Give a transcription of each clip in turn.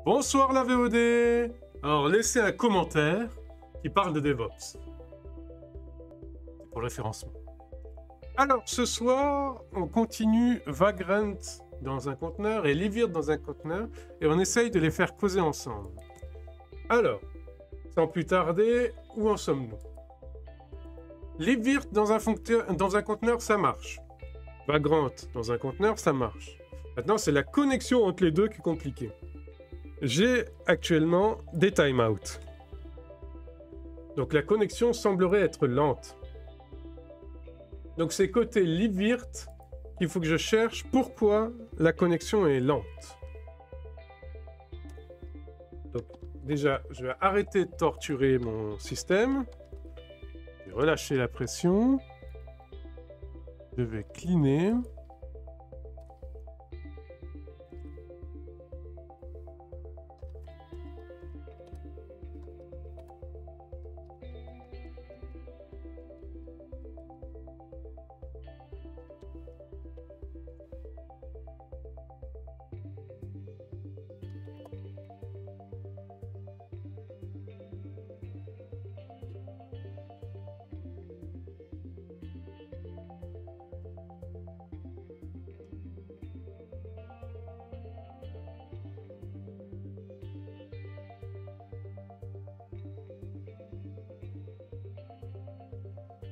Bonsoir la VOD. Alors laissez un commentaire qui parle de DevOps. C'est pour le référencement. Alors ce soir, on continue Vagrant dans un conteneur et Livirt dans un conteneur et on essaye de les faire causer ensemble. Alors, sans plus tarder, où en sommes-nous? Livirt dans un conteneur, ça marche. Vagrant dans un conteneur, ça marche. Maintenant, c'est la connexion entre les deux qui est compliquée. J'ai actuellement des timeouts. Donc la connexion semblerait être lente. Donc c'est côté Livirt qu'il faut que je cherche pourquoi la connexion est lente. Donc déjà, je vais arrêter de torturer mon système. Je vais relâcher la pression. Je vais cleaner.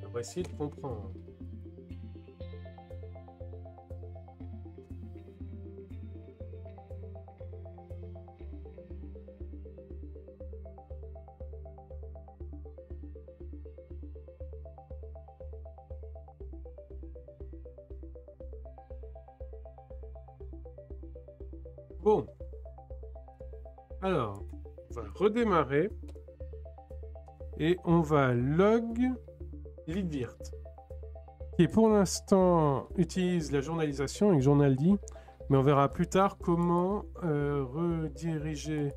On va essayer de comprendre. Bon. Alors, on va redémarrer. Et on va log Livirt, qui pour l'instant utilise la journalisation avec journalD, mais on verra plus tard comment rediriger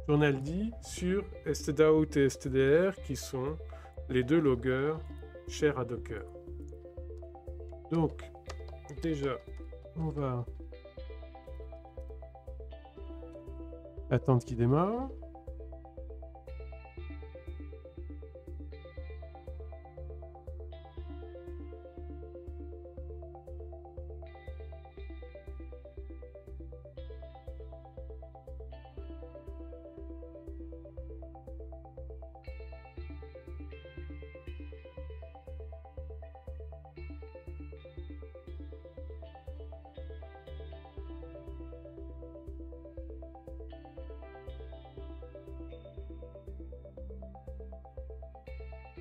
journalD sur stdout et stdr, qui sont les deux loggers chers à Docker. Donc, déjà, on va attendre qu'il démarre.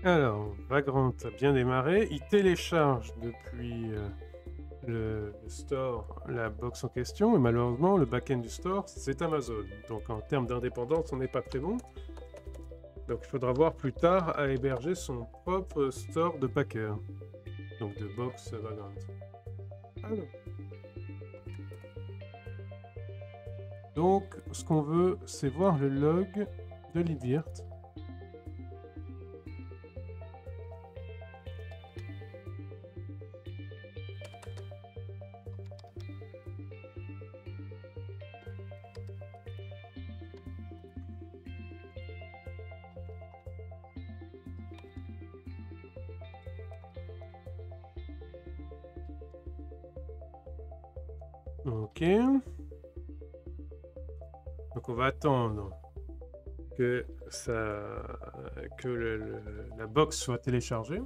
Alors, Vagrant a bien démarré. Il télécharge depuis le store la box en question, et malheureusement, le backend du store, c'est Amazon. Donc, en termes d'indépendance, on n'est pas très bon. Donc, il faudra voir plus tard à héberger son propre store de Packer. Donc, de box Vagrant. Alors. Donc, ce qu'on veut, c'est voir le log de Livirt. Ok. Donc on va attendre que la box soit téléchargée.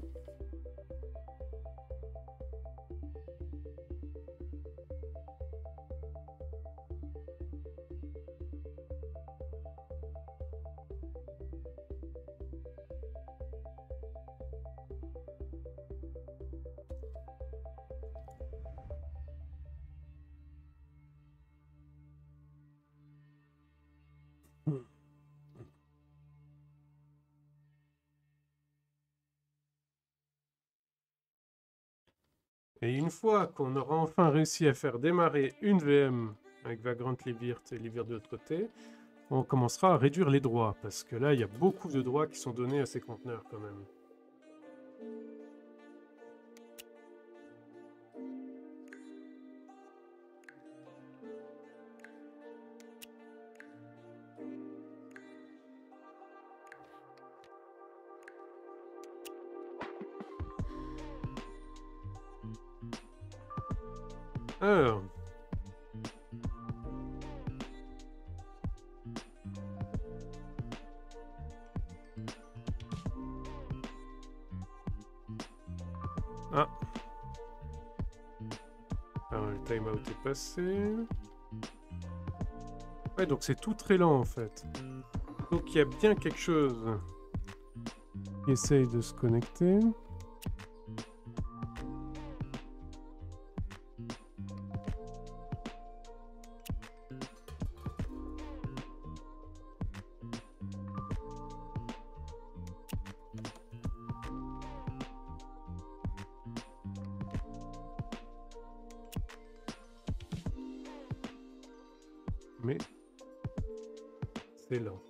Et une fois qu'on aura enfin réussi à faire démarrer une VM avec Vagrant Livirt et Livirt de l'autre côté, on commencera à réduire les droits, parce que là, il y a beaucoup de droits qui sont donnés à ces conteneurs quand même. Alors. Ah. Alors, le timeout est passé. Ouais, donc c'est tout très lent en fait. Donc il y a bien quelque chose qui essaye de se connecter. Mais c'est lent.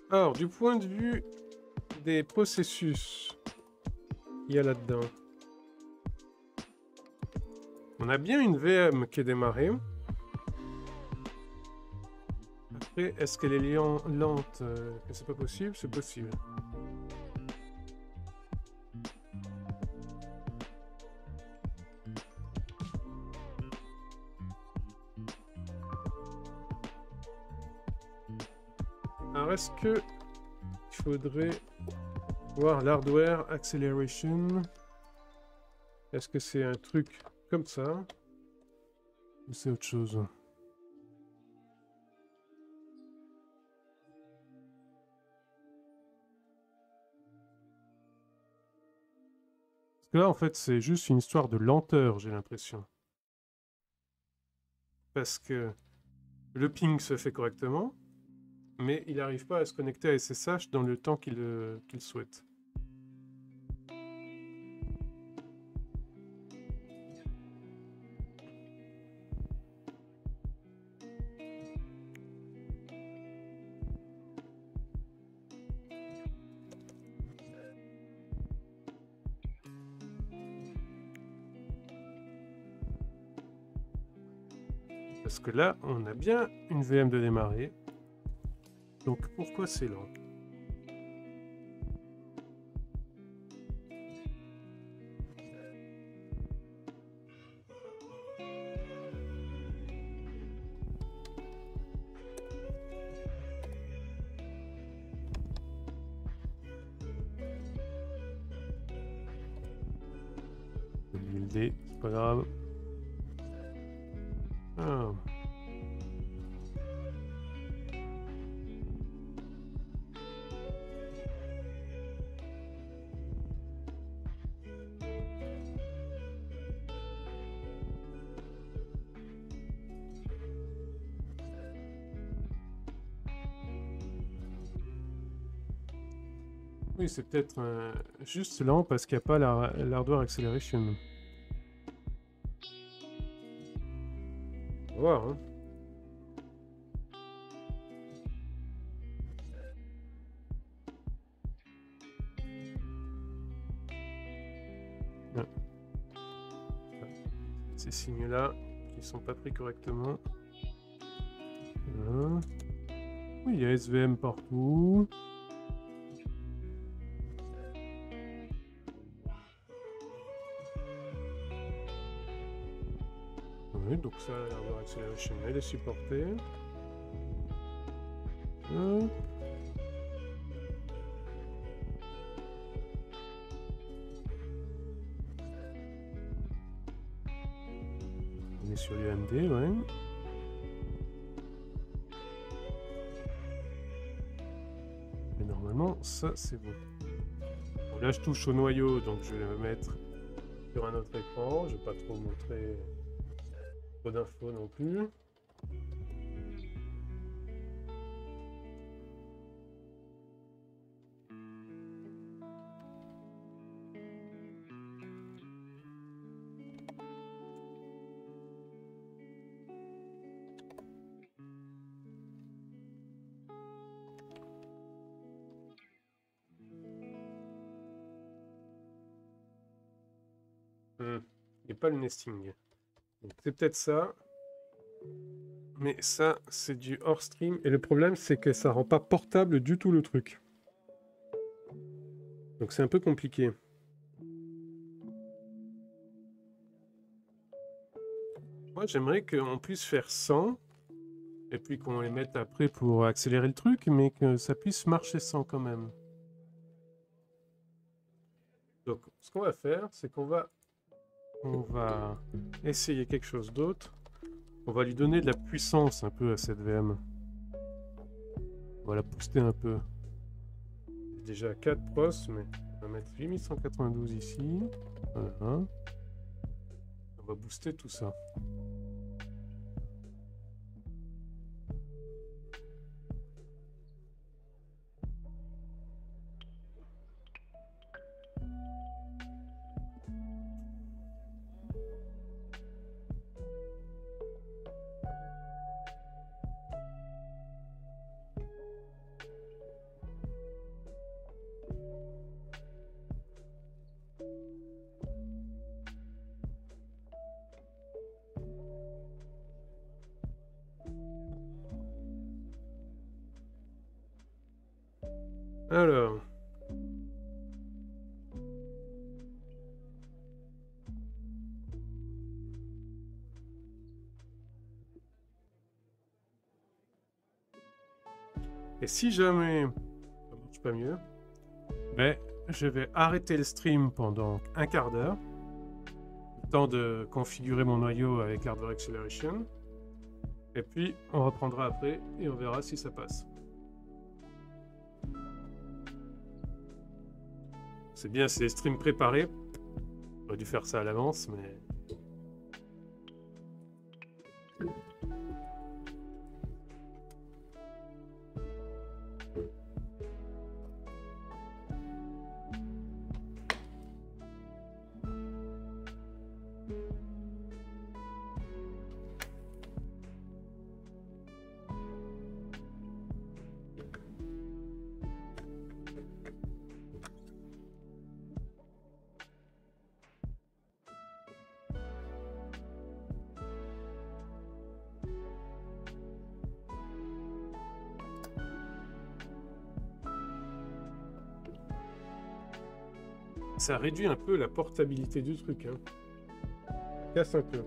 Alors, du point de vue des processus qu'il y a là-dedans, on a bien une VM qui est démarrée. Après, est-ce qu'elle est lente? C'est pas possible? C'est possible. Alors, est-ce que il faudrait voir l'hardware acceleration? Est-ce que c'est un truc comme ça? Ou c'est autre chose? Parce que là, en fait, c'est juste une histoire de lenteur, j'ai l'impression. Parce que le ping se fait correctement, mais il n'arrive pas à se connecter à SSH dans le temps qu'il souhaite. Parce que là, on a bien une VM de démarrer. Donc pourquoi c'est lent? Builder, c'est pas grave. Ah. Oui, c'est peut-être juste lent parce qu'il n'y a pas l'hardware acceleration. On va voir, hein. Ouais. Ces signes-là qui sont pas pris correctement. Voilà. Oui, il y a SVM partout. Oui, donc ça, l'hardware acceleration, elle est supportée. Hop. On est sur UMD, ouais. Et normalement, ça, c'est bon. Bon, là, je touche au noyau, donc je vais me mettre sur un autre écran. Je vais pas trop montrer trop d'infos non plus. Et pas le nesting. Donc c'est peut-être ça. Mais ça, c'est du hors stream. Et le problème, c'est que ça rend pas portable du tout le truc. Donc c'est un peu compliqué. Moi, j'aimerais qu'on puisse faire 100. Et puis qu'on les mette après pour accélérer le truc, mais que ça puisse marcher sans quand même. Donc, ce qu'on va faire, c'est qu'on va essayer quelque chose d'autre. On va lui donner de la puissance un peu à cette VM. On va la booster un peu. Déjà 4 pros, mais on va mettre 8192 ici. Voilà. On va booster tout ça. Alors. Et si jamais ça marche pas mieux, ben, je vais arrêter le stream pendant un quart d'heure. Le temps de configurer mon noyau avec Hardware Acceleration. Et puis, on reprendra après et on verra si ça passe. C'est bien, c'est les streams préparés. J'aurais dû faire ça à l'avance, mais... Ça réduit un peu la portabilité du truc. Hein. Casse un peu.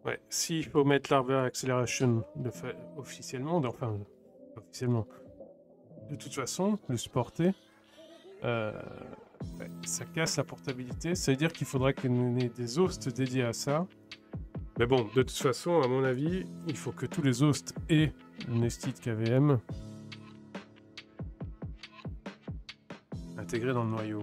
Ouais, s'il faut mettre l'Hardware Acceleration officiellement, enfin, officiellement, de toute façon, le supporter, ouais, ça casse la portabilité. Ça veut dire qu'il faudra qu'on ait des hosts dédiés à ça. Mais bon, de toute façon, à mon avis, il faut que tous les hosts aient le Nested KVM intégré dans le noyau.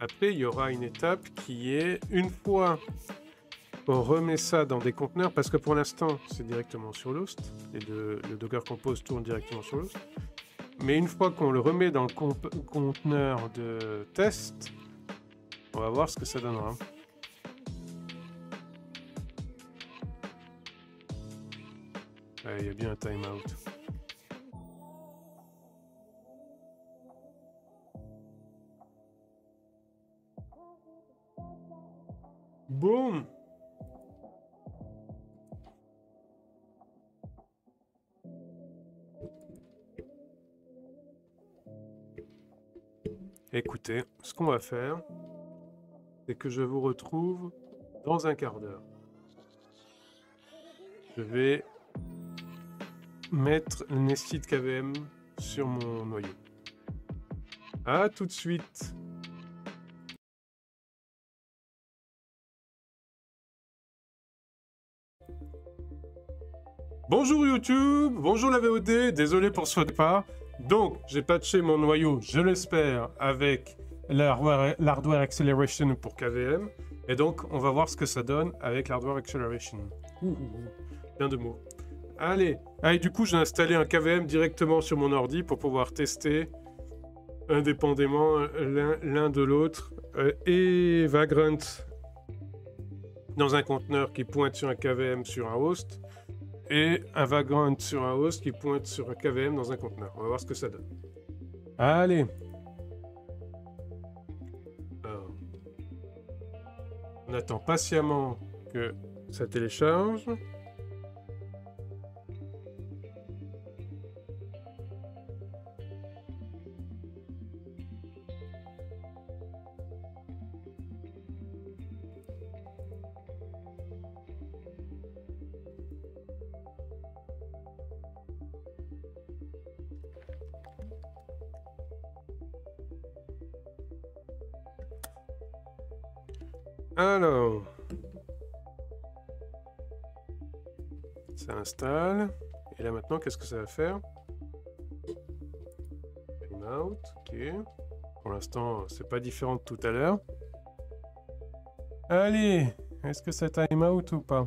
Après, il y aura une étape qui est, une fois on remet ça dans des conteneurs, parce que pour l'instant, c'est directement sur l'host, et le Docker Compose tourne directement sur l'host. Mais une fois qu'on le remet dans le conteneur de test, on va voir ce que ça donnera. Il y a bien un timeout. Boum! Écoutez, ce qu'on va faire, c'est que je vous retrouve dans un quart d'heure. Je vais mettre le nested KVM sur mon noyau. À tout de suite. Bonjour YouTube, bonjour la VOD, désolé pour ce faux départ. Donc, j'ai patché mon noyau, je l'espère, avec l'Hardware Acceleration pour KVM. Et donc, on va voir ce que ça donne avec l'Hardware Acceleration. Bien de mots. Allez, du coup, j'ai installé un KVM directement sur mon ordi pour pouvoir tester indépendamment l'un de l'autre. Et Vagrant dans un conteneur qui pointe sur un KVM sur un host. Et un Vagrant sur un host qui pointe sur un KVM dans un conteneur. On va voir ce que ça donne. Allez. Alors, on attend patiemment que ça télécharge. Alors, ça installe. Et là maintenant, qu'est-ce que ça va faire? Timeout, ok. Pour l'instant, c'est pas différent de tout à l'heure. Allez, est-ce que ça timeout ou pas?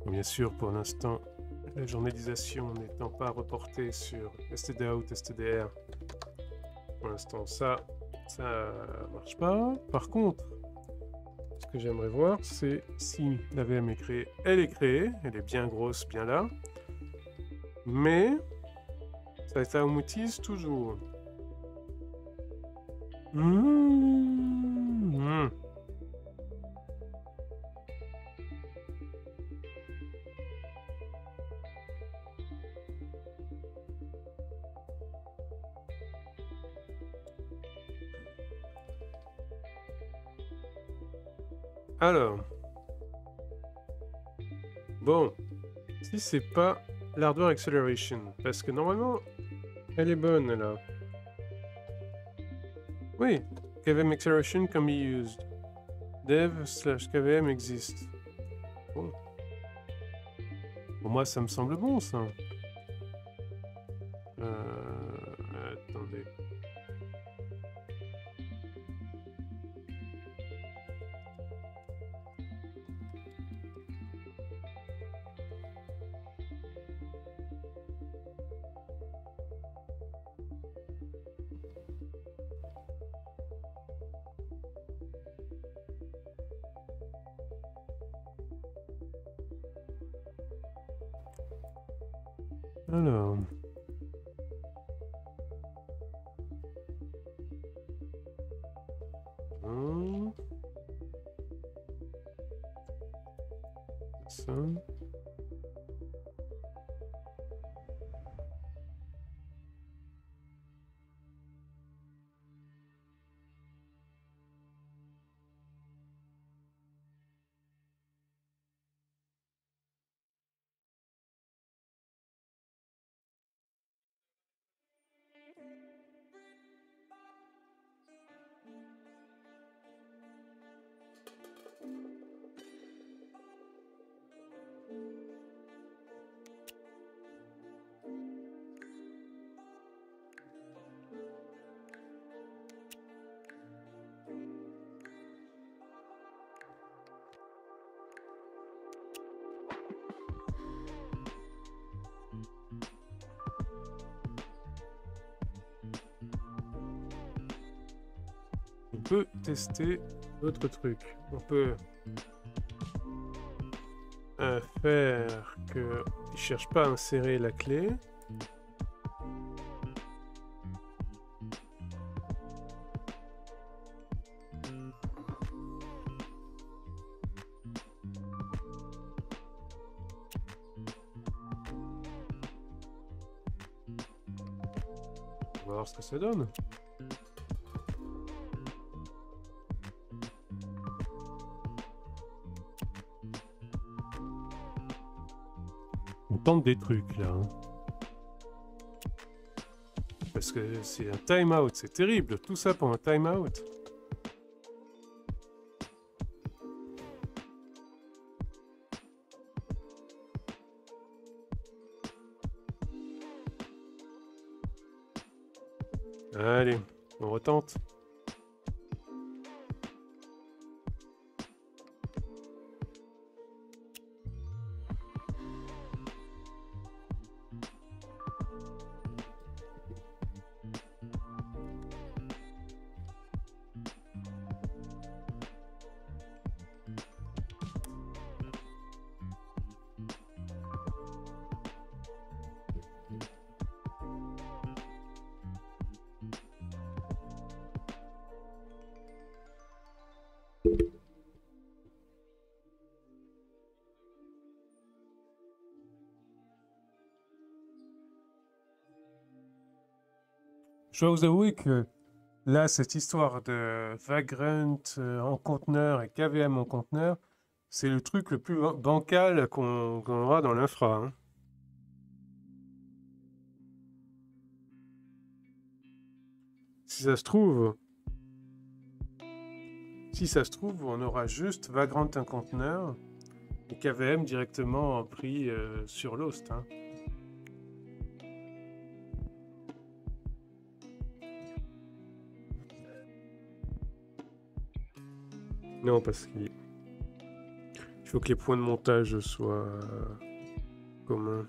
Bien sûr, pour l'instant, la journalisation n'étant pas reportée sur stdout, stdr, pour l'instant, ça marche pas. Par contre, ce que j'aimerais voir, c'est si la VM est créée. Elle est créée, elle est bien grosse, bien là. Mais ça s'automatise toujours. Alors, bon, si c'est pas l'Hardware Acceleration, parce que normalement, elle est bonne là. Oui, KVM Acceleration can be used. Dev/KVM existe. Bon. Pour moi, ça me semble bon ça. Attendez. Alors. Ça. On peut tester d'autres trucs. On peut faire que il cherche pas à insérer la clé. On va voir ce que ça donne. On tente des trucs là. Hein. Parce que c'est un time-out, c'est terrible. Tout ça pour un time-out. Allez, on retente. Je dois vous avouer que là, cette histoire de Vagrant en conteneur et KVM en conteneur, c'est le truc le plus bancal qu'on aura dans l'infra. Hein. Si ça se trouve, on aura juste Vagrant un conteneur et KVM directement pris sur Lost. Hein. Non, parce qu'il faut que les points de montage soient communs.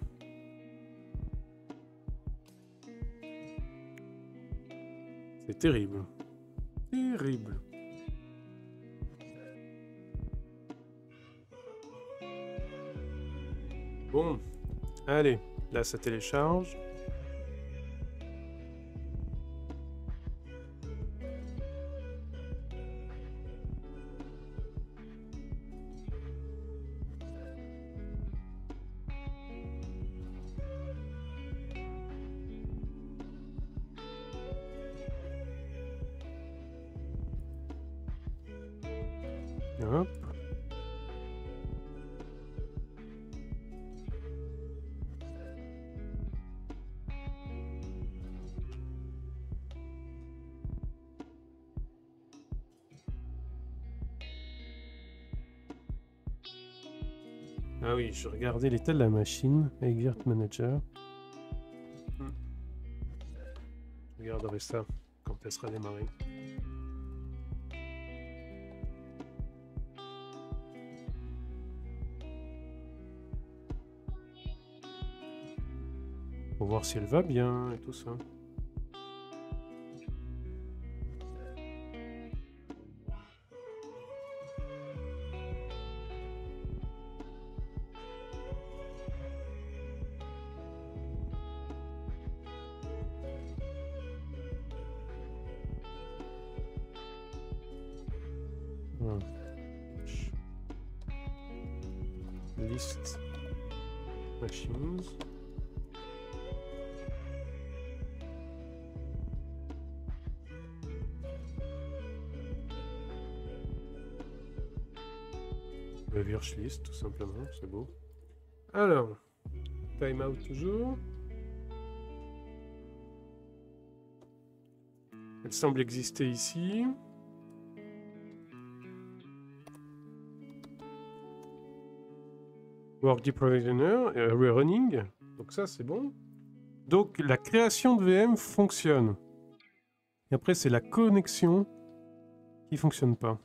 C'est terrible. Terrible. Bon, allez, là ça télécharge. Hop. Ah oui, je regardais l'état de la machine, Exert Manager. Je regarderai ça quand elle sera démarrée. Pour voir si elle va bien et tout ça. List machines. Le Virchlist, tout simplement, c'est beau. Alors, timeout toujours. Elle semble exister ici. Work Deprovisioner, rerunning. Donc ça, c'est bon. Donc la création de VM fonctionne. Et après, c'est la connexion qui fonctionne pas.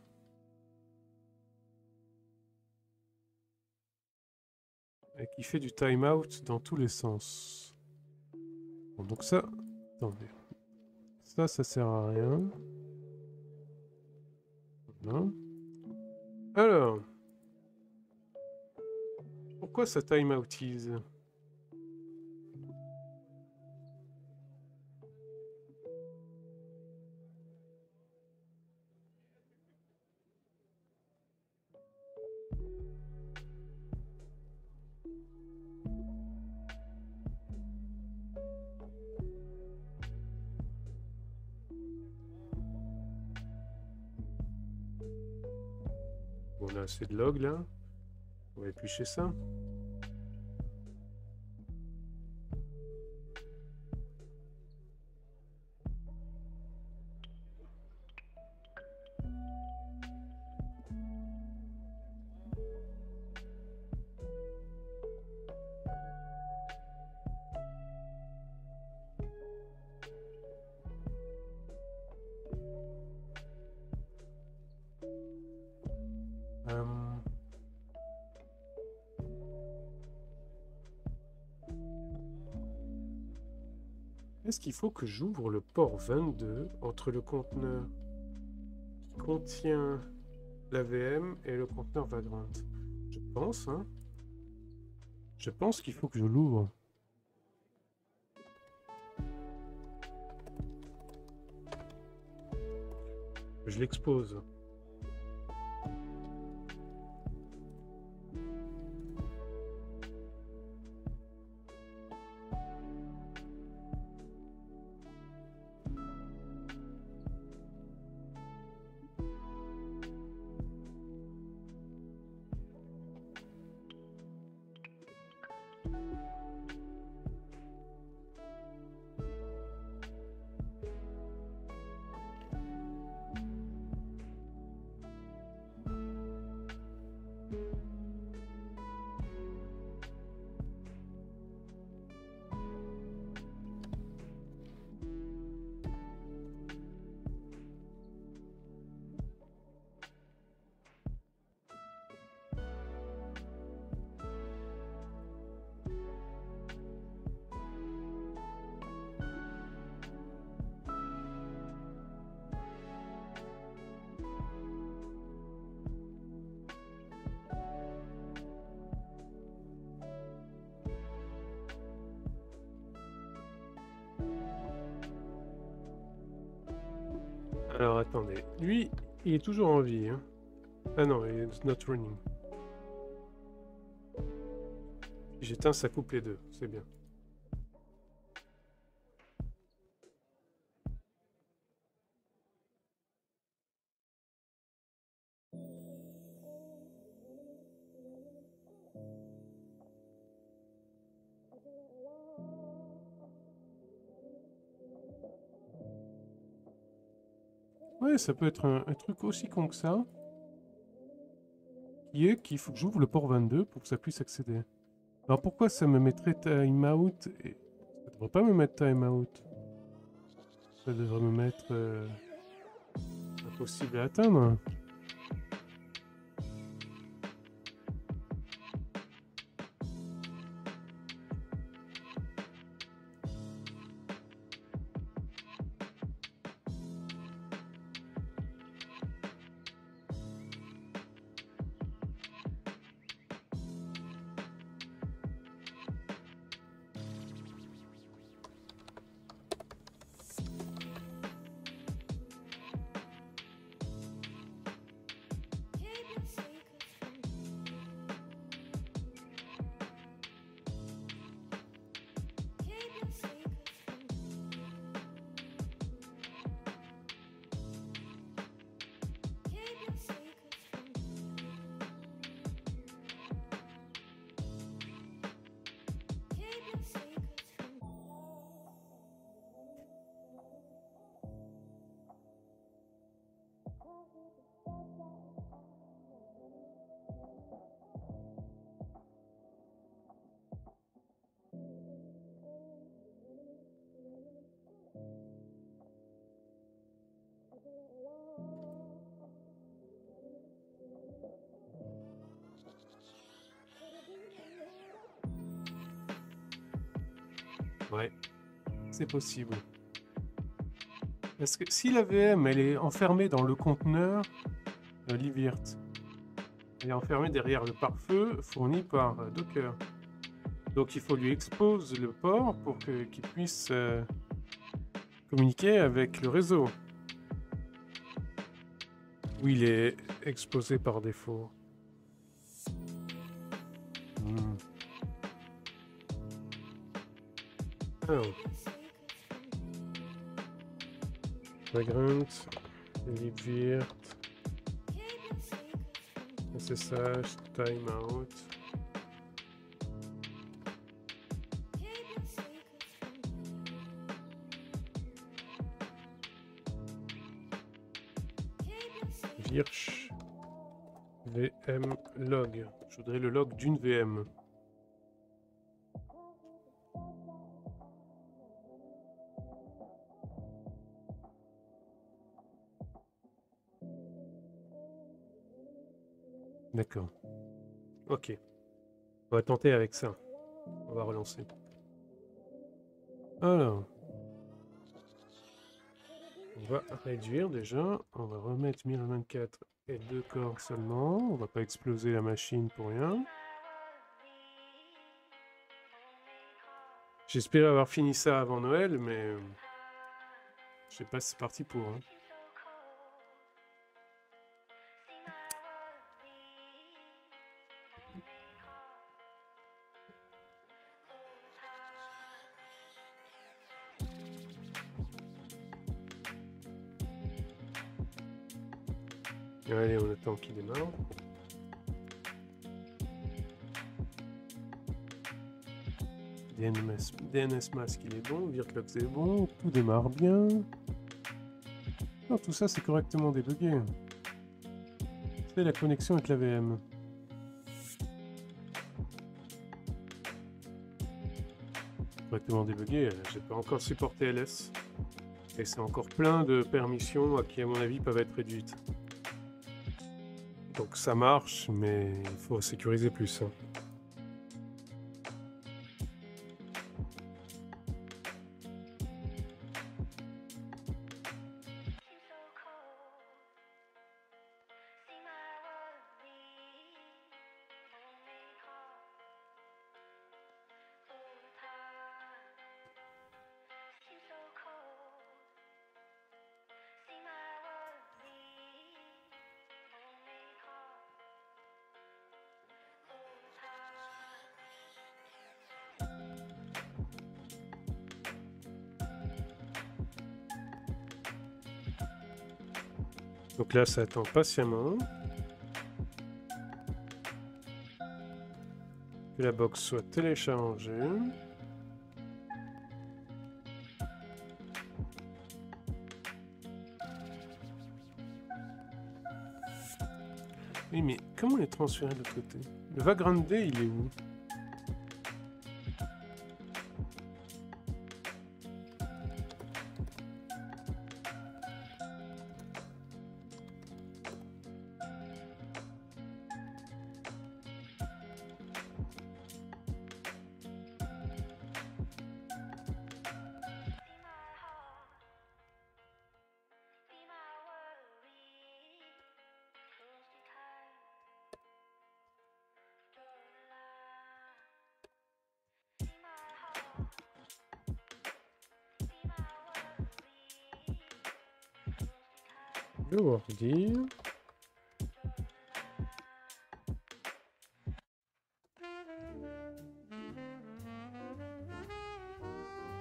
Et qui fait du timeout dans tous les sens. Bon, donc ça... Attendez. Ça sert à rien. Voilà. Alors... Pourquoi ça timeoutise ? On a assez de logs là. On va éplucher ça. Est-ce qu'il faut que j'ouvre le port 22 entre le conteneur qui contient la VM et le conteneur Vagrant? Je pense, hein. Je pense qu'il faut que je l'ouvre. Je l'expose. Alors attendez, lui, il est toujours en vie. Hein. Ah non, il est not running. Si j'éteins, ça coupe les deux, c'est bien. Ouais, ça peut être un truc aussi con que ça. Qui est qu'il faut que j'ouvre le port 22 pour que ça puisse accéder. Alors pourquoi ça me mettrait timeout et... Ça devrait pas me mettre timeout. Ça devrait me mettre impossible à atteindre. Ouais, c'est possible. Parce que si la VM elle est enfermée dans le conteneur Livirt, elle est enfermée derrière le pare-feu fourni par Docker. Donc il faut lui expose le port pour qu'il puisse communiquer avec le réseau. Où il est exposé par défaut. Alors. Vagrant, Livirt, SSH, timeout. Virch VM log. Je voudrais le log d'une VM. D'accord. Ok. On va tenter avec ça. On va relancer. Alors. On va réduire déjà. On va remettre 1024 et 2 corps seulement. On va pas exploser la machine pour rien. J'espère avoir fini ça avant Noël, mais je sais pas si c'est parti pour. Hein. Allez, on attend qu'il démarre. DNS mask il est bon, virtlog c'est bon, tout démarre bien. Non, tout ça c'est correctement débugué. C'est la connexion avec la VM. Correctement débugué, j'ai pas encore supporté LS. Et c'est encore plein de permissions qui à mon avis peuvent être réduites. Donc ça marche, mais il faut sécuriser plus. Hein. Donc là, ça attend patiemment que la box soit téléchargée. Oui, mais comment les transférer de l'autre côté? Le Vagrant D, il est où? Le ordi.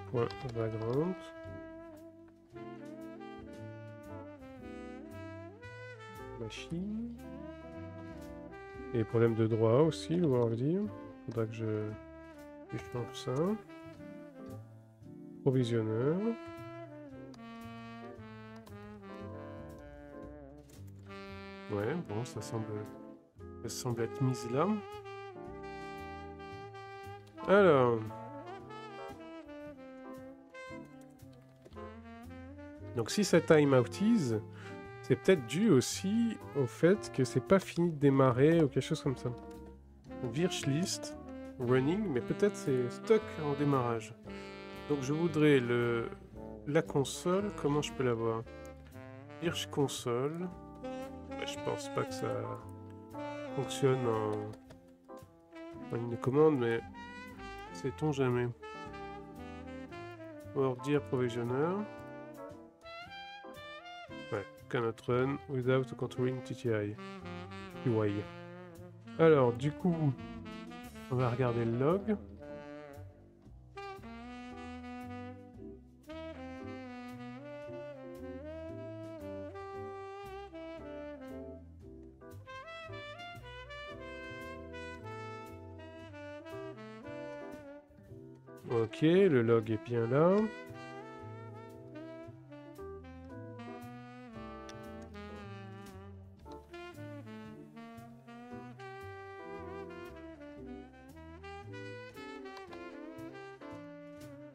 Point Vagrant. Machine. Et problème de droit aussi, le ordi. Faudra que je change ça. Provisionneur. Ouais, bon, ça semble être mis là. Alors. Donc si ça timeoutise, c'est peut-être dû aussi au fait que c'est pas fini de démarrer ou quelque chose comme ça. Virch list running, mais peut-être c'est stuck en démarrage. Donc je voudrais la console, comment je peux la voir? Virch console. Je pense pas que ça fonctionne en ligne de commande, mais sait-on jamais. Ordir provisionneur. Ouais, cannot run without controlling TTI. UI. Alors, du coup, on va regarder le log. Ok, le log est bien là.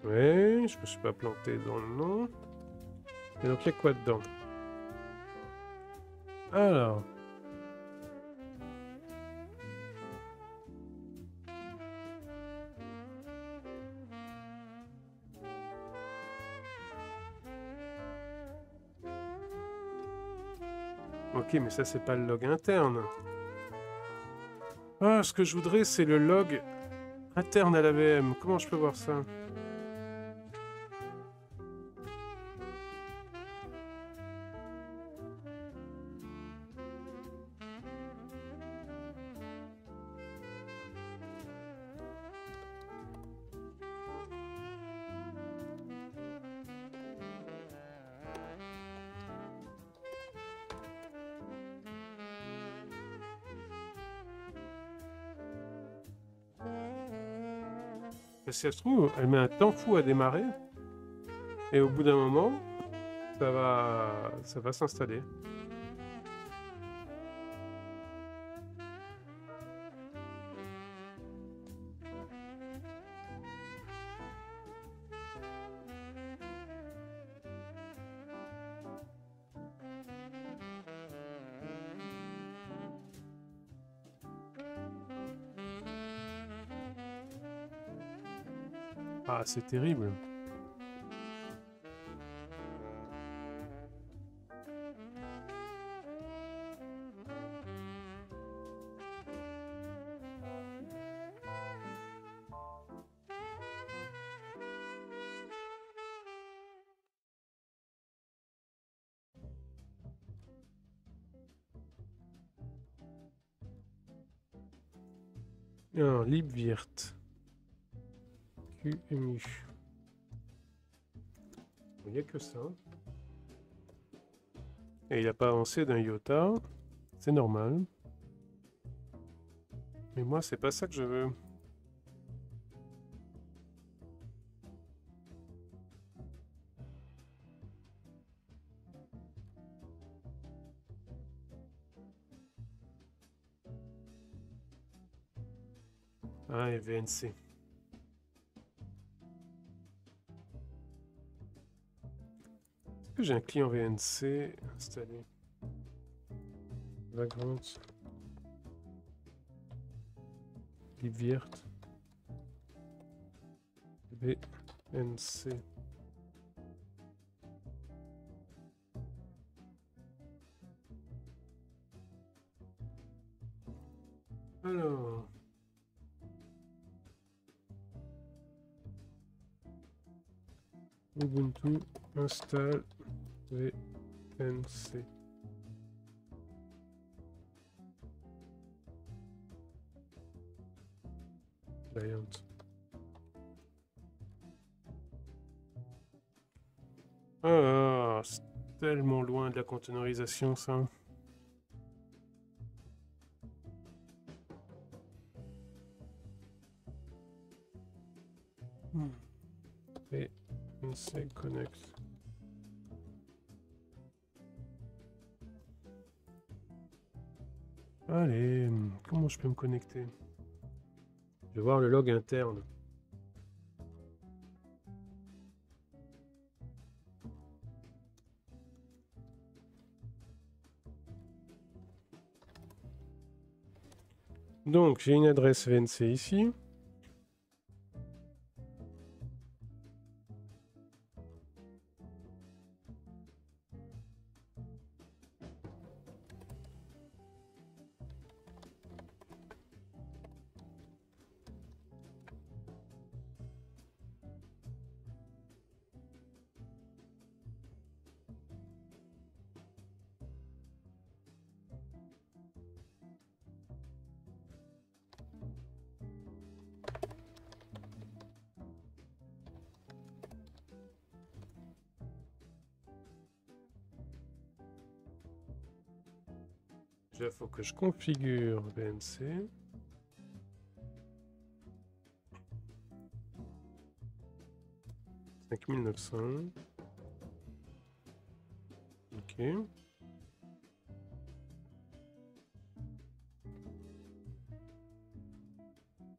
Ouais, je me suis pas planté dans le nom. Et donc il y a quoi dedans? Alors. Ok, mais ça c'est pas le log interne. Ah, ce que je voudrais c'est le log interne à la VM. Comment je peux voir ça? Si ça se trouve, elle met un temps fou à démarrer. Et au bout d'un moment, ça va s'installer. Ah, c'est terrible. Alors, libvirt. QMU. Il n'y a que ça. Et il n'a pas avancé d'un iota. C'est normal. Mais moi, c'est pas ça que je veux. Ah, et VNC. Est-ce que j'ai un client VNC installé? Vagrant. Libvirt. VNC. Alors. Ubuntu install VNC. Client. Ah, c'est tellement loin de la containerisation, ça. VNC connect. Allez, comment je peux me connecter? Je vais voir le log interne. Donc, j'ai une adresse VNC ici. Déjà, il faut que je configure VNC. 5900. Ok.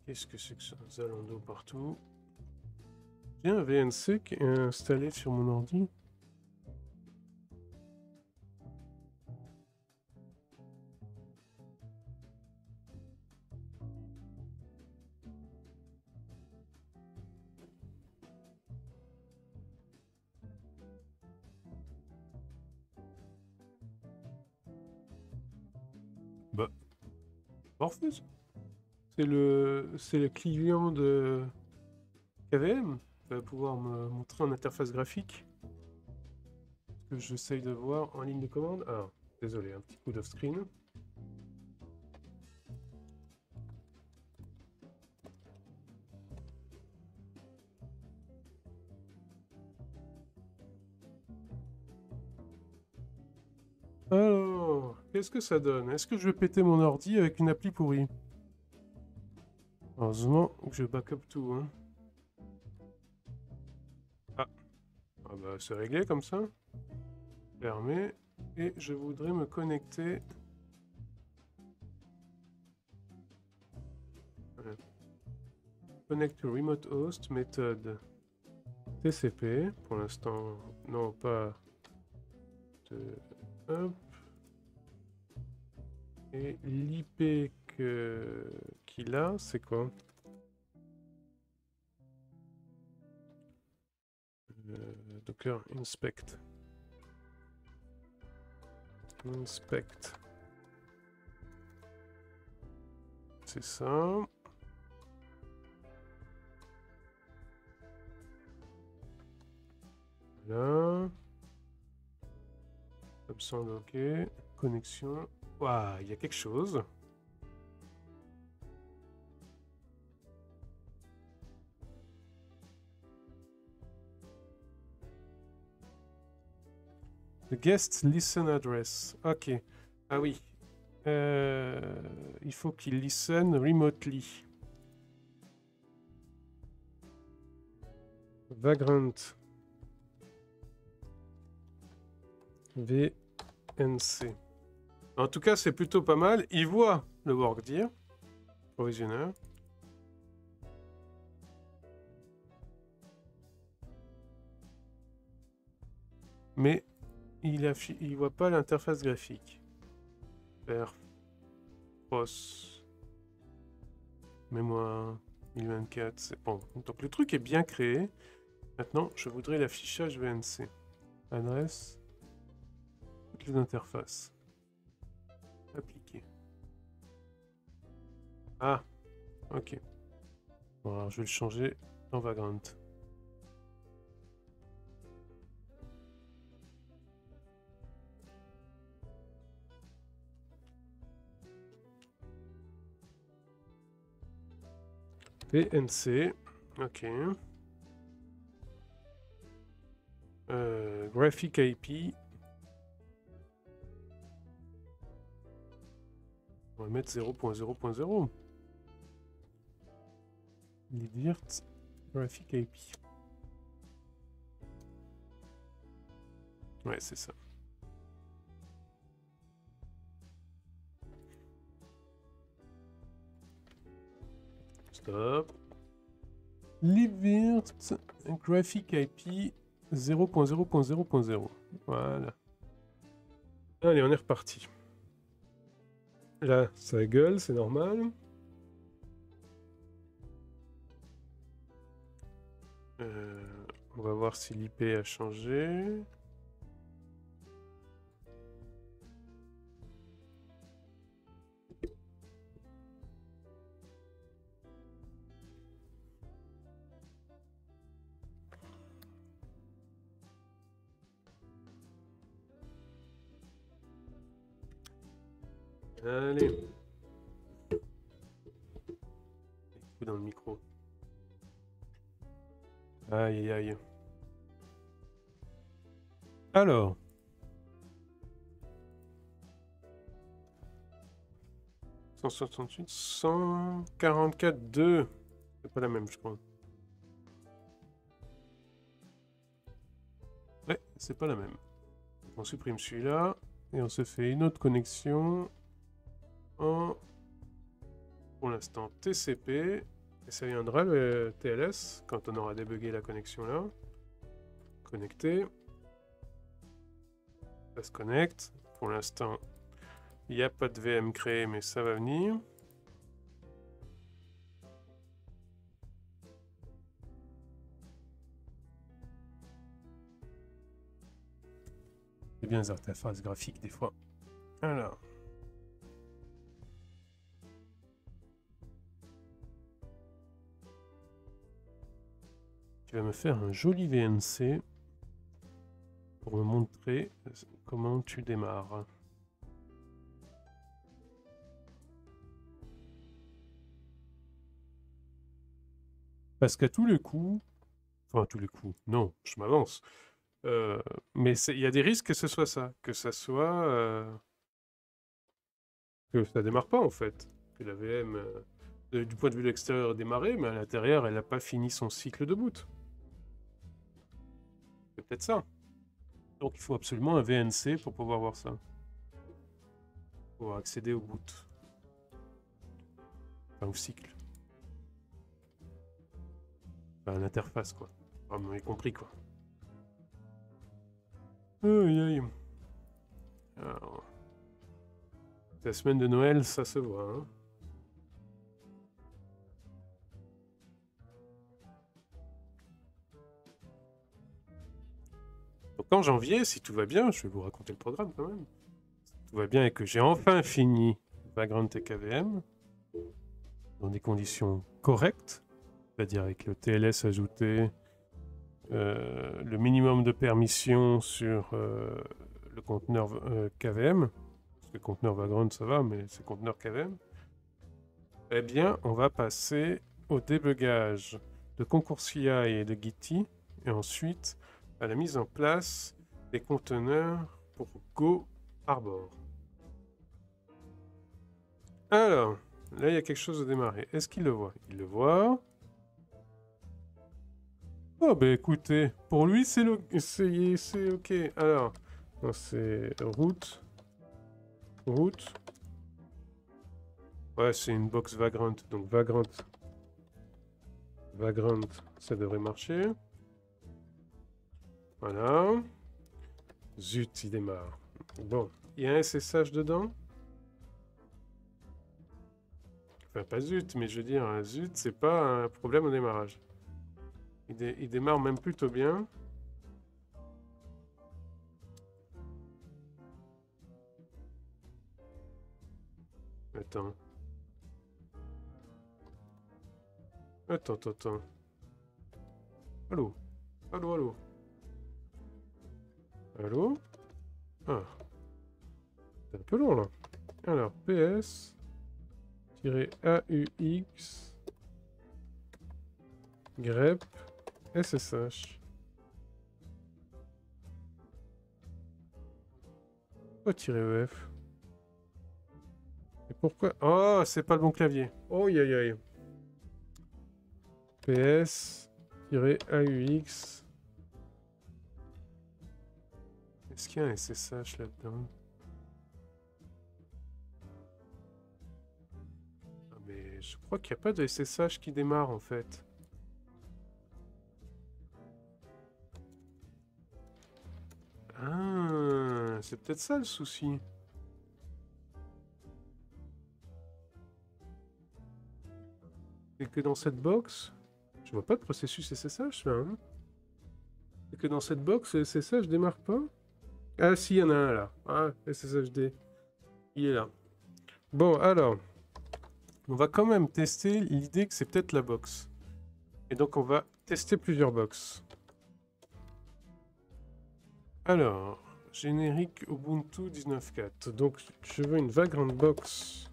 Qu'est-ce que c'est que ça? Zalando partout. J'ai un VNC qui est installé sur mon ordi. Bah, parfait. C'est le client de KVM. Ça va pouvoir me montrer en interface graphique ce que j'essaye de voir en ligne de commande. Ah, désolé, un petit coup d'off-screen. Alors, qu'est-ce que ça donne? Est-ce que je vais péter mon ordi avec une appli pourrie? Heureusement que je backup tout, hein. Ah, ah bah c'est réglé comme ça. Fermé. Et je voudrais me connecter. Voilà. Connect to remote host, méthode TCP. Pour l'instant, non, pas de... Hop. Et l'IP qu'il a, c'est quoi? Docker inspect. Inspect. C'est ça. Là. Absent, ok. Connexion. Waouh, il y a quelque chose. The guest listen address. Ok. Ah oui. Il faut qu'il listen remotely. Vagrant. VNC. En tout cas, c'est plutôt pas mal. Il voit le workdir. Provisionneur. Mais il voit pas l'interface graphique. Perf. Pros. Mémoire. 1024. C'est bon. Donc le truc est bien créé. Maintenant, je voudrais l'affichage VNC. Adresse. Toutes les interfaces. Appliquer. Ah. Ok. Bon, alors je vais le changer dans Vagrant. VNC. Ok. Graphic IP. On va mettre 0.0.0. Livirt. Graphic IP. Ouais, c'est ça. Stop. Livirt. Graphic IP 0.0.0.0. Voilà. Allez, on est reparti. Là, ça gueule, c'est normal. On va voir si l'IP a changé. Allez. Dans le micro. Aïe aïe aïe. Alors. 168, 144, 2. C'est pas la même, je crois. c'est pas la même. On supprime celui-là et on se fait une autre connexion en, pour l'instant, TCP. Et ça viendra le TLS quand on aura débugué la connexion là. Connecté. Ça se connecte. Pour l'instant, il n'y a pas de VM créé, mais ça va venir. C'est bien les interfaces graphiques des fois. Alors. Tu vas me faire un joli VNC pour me montrer comment tu démarres. Parce qu'à tous les coups, enfin à tous les coups, non, je m'avance. Mais il y a des risques que ce soit ça, que ça soit que ça démarre pas en fait, que la VM du point de vue de l'extérieur est démarrée, mais à l'intérieur elle n'a pas fini son cycle de boot. C'est peut-être ça. Donc il faut absolument un VNC pour pouvoir voir ça, pour pouvoir accéder au boot, enfin au cycle. Enfin, l'interface quoi. Ah, vous m'avez compris quoi. Aïe aïe. Alors, la semaine de Noël, ça se voit. Hein. Donc en janvier, si tout va bien, je vais vous raconter le programme quand même. Si tout va bien et que j'ai enfin fini Vagrant TKVM dans des conditions correctes, c'est-à-dire avec le TLS ajouté, le minimum de permission sur le conteneur KVM, parce que le conteneur Vagrant ça va, mais c'est conteneur KVM, eh bien on va passer au débugage de concours CI et de Gitty, et ensuite à la mise en place des conteneurs pour Go Arbor. Alors, là il y a quelque chose à démarrer. Est-ce qu'il le voit? Il le voit. Oh bah écoutez, pour lui c'est ok. Alors, c'est route. Ouais, c'est une box Vagrant, donc Vagrant, ça devrait marcher. Voilà. Zut, il démarre. Bon, il y a un SSH dedans. Enfin, pas zut, mais je veux dire, un zut, c'est pas un problème au démarrage. Il démarre même plutôt bien. Attends. Attends. Allô? Allô? Ah. C'est un peu long, là. Alors, PS-AUX grep SSH. O-EF. Et pourquoi? Oh, c'est pas le bon clavier. Oh, aïe. PS-AUX. Est-ce qu'il y a un SSH là-dedans? Ah, mais je crois qu'il n'y a pas de SSH qui démarre en fait. Ah, c'est peut-être ça le souci. C'est que dans cette box, je vois pas de processus SSH là. Hein. C'est que dans cette box, le SSH démarre pas. Ah si, il y en a un là. Ah, SSHD. Il est là. Bon, alors. On va quand même tester l'idée que c'est peut-être la box. Et donc on va tester plusieurs box. Alors, générique Ubuntu 19.4. Donc je veux une Vagrant box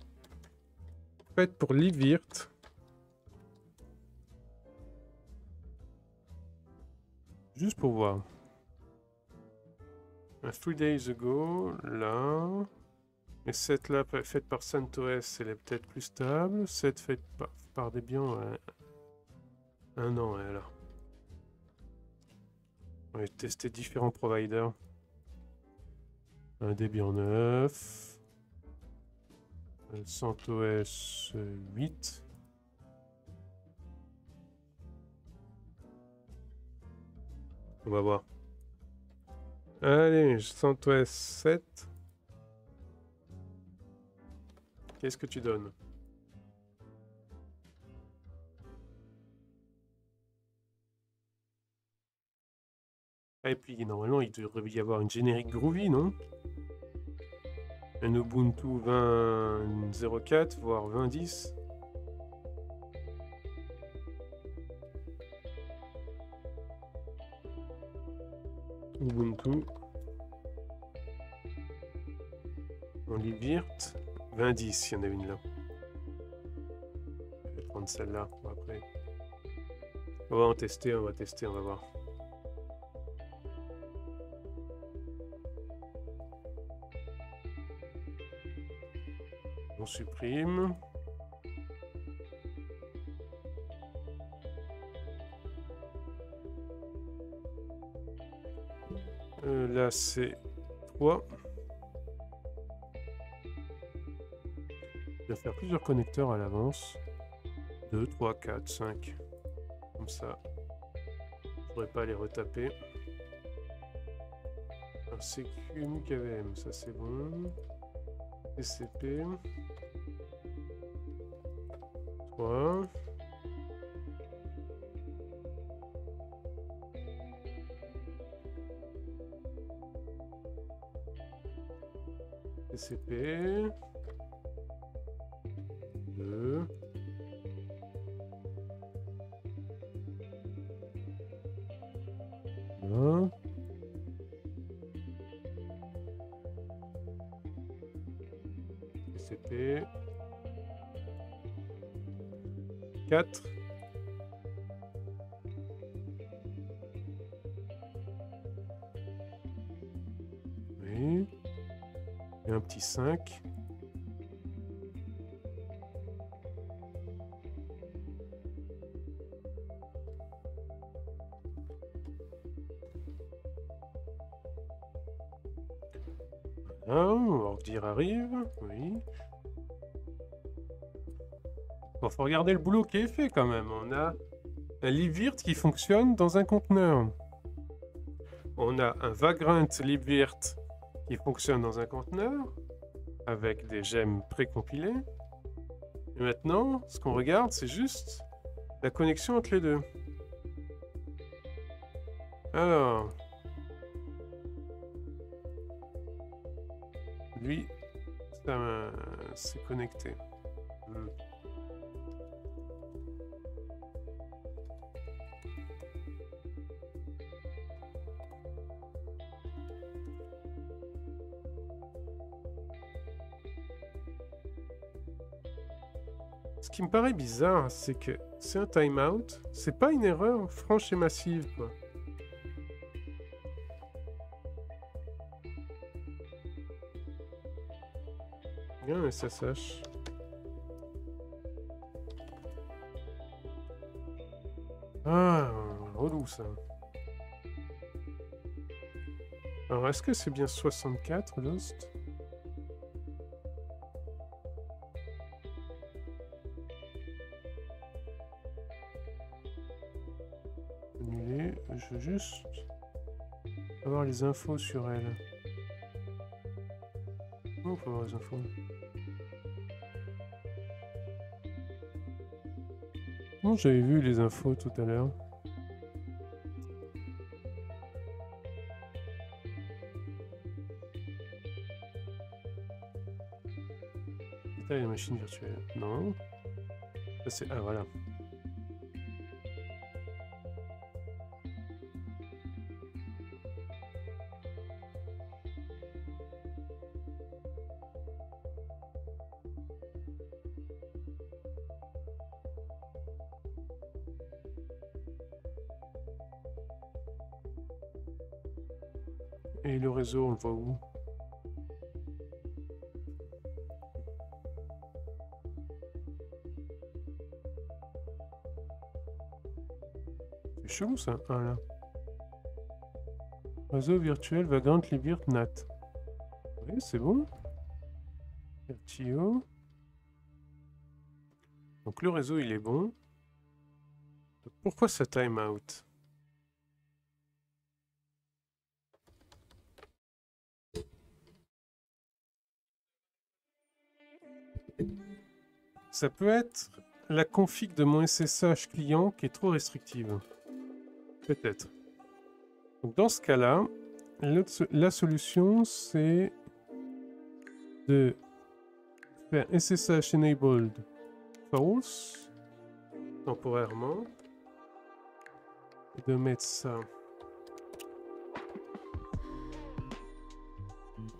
faite pour Livirt. Juste pour voir. 3 days ago, là. Et cette là, faite par CentOS, elle est peut-être plus stable. Cette faite par Debian, un an, elle là. On va tester différents providers. Un Debian 9. CentOS 8. On va voir. Allez, CentOS 7. Qu'est-ce que tu donnes? Ah, et puis normalement il devrait y avoir une générique Groovy, non? Un Ubuntu 20.04, voire 20.10. Ubuntu. En libvirt. 20.10, il y en a une là. Je vais prendre celle-là après. On va en tester, on va tester, on va voir. On supprime. Là c'est 3. Je vais faire plusieurs connecteurs à l'avance. 2, 3, 4, 5. Comme ça. Je ne pourrais pas les retaper. Un CQ KVM, ça c'est bon. TCP. 3. TCP. 2. TCP. 4. Oui. Et un petit 5. Ordir arrive, oui. Bon, faut regarder le boulot qui est fait quand même. On a un libvirt qui fonctionne dans un conteneur. On a un Vagrant libvirt qui fonctionne dans un conteneur avec des gemmes précompilées. Et maintenant, ce qu'on regarde, c'est juste la connexion entre les deux. Alors, lui, ça c'est connecté. Ce qui me paraît bizarre, c'est que c'est un timeout, c'est pas une erreur franche et massive, quoi. Il y a un SSH. Ah, relou ça. Alors, est-ce que c'est bien 64, Lost? Annuler. Je veux juste avoir les infos sur elle. Comment on peut avoir les infos? Non, j'avais vu les infos tout à l'heure. Détail de machine virtuelle. Non. Ça c'est... Ah voilà. Et le réseau, on le voit où? C'est chelou ça. Ah là. Réseau virtuel Vagrant Livirt NAT. Oui, c'est bon. Vertio. Donc le réseau, il est bon. Pourquoi ça time out? Ça peut être la config de mon SSH client qui est trop restrictive. Peut-être. Donc dans ce cas-là, la solution, c'est de faire SSH enabled false temporairement et de mettre ça.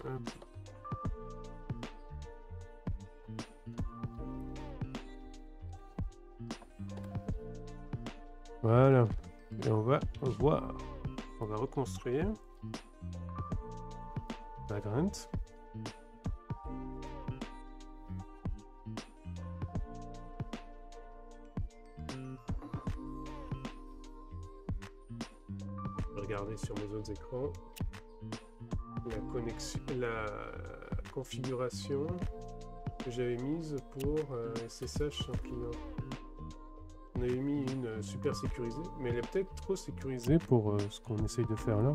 Hop. Voilà. Et on va voir. On va reconstruire. Vagrant. Regardez sur mes autres écrans. La connexion, la configuration que j'avais mise pour SSH en client. On avait mis une super sécurisée, mais elle est peut-être trop sécurisée pour ce qu'on essaye de faire là.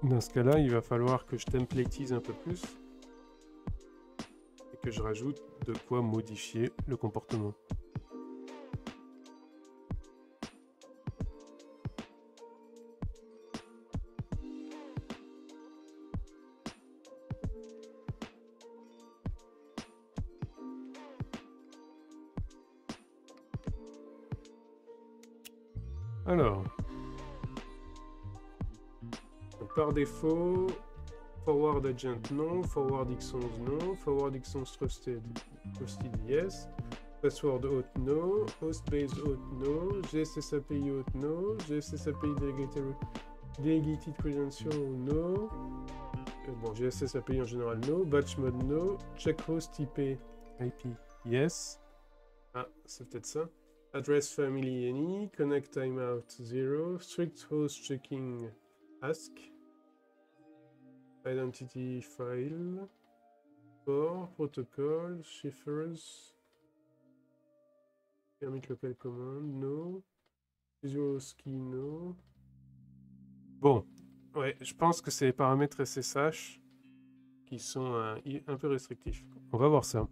Dans ce cas-là, il va falloir que je templatise un peu plus et que je rajoute de quoi modifier le comportement. Alors, par défaut, forward agent non, forward xons non, forward xons trusted yes, password auth no, host based auth no, GSS API auth no, GSS API delegated credential no, bon GSS API en général no, batch mode no, check host IP yes, ah c'est peut-être ça. Address family any, connect timeout 0, strict host checking ask, identity file, for, protocol, chiffres, permit local command, no, visual ski, no. Bon, ouais, je pense que c'est les paramètres SSH qui sont un peu restrictifs. On va voir ça.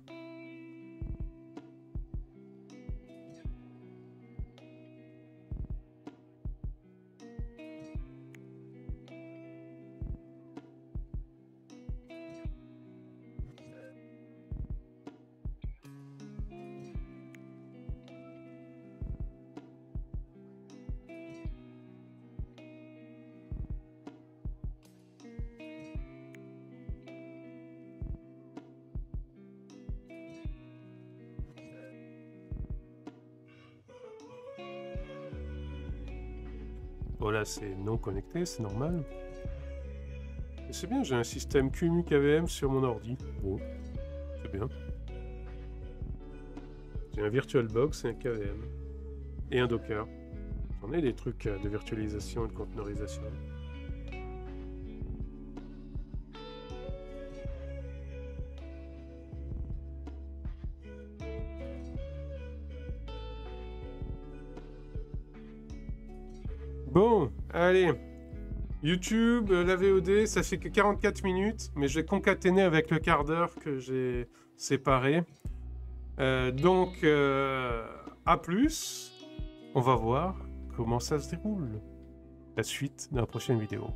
Voilà, c'est non connecté, c'est normal. C'est bien, j'ai un système QEMU KVM sur mon ordi. Bon, c'est bien. J'ai un VirtualBox et un KVM. Et un Docker. J'en ai des trucs de virtualisation et de conteneurisation. Bon, allez. YouTube, la VOD, ça fait que 44 minutes, mais je vais concaténer avec le quart d'heure que j'ai séparé. Donc, à plus. On va voir comment ça se déroule. La suite dans la prochaine vidéo.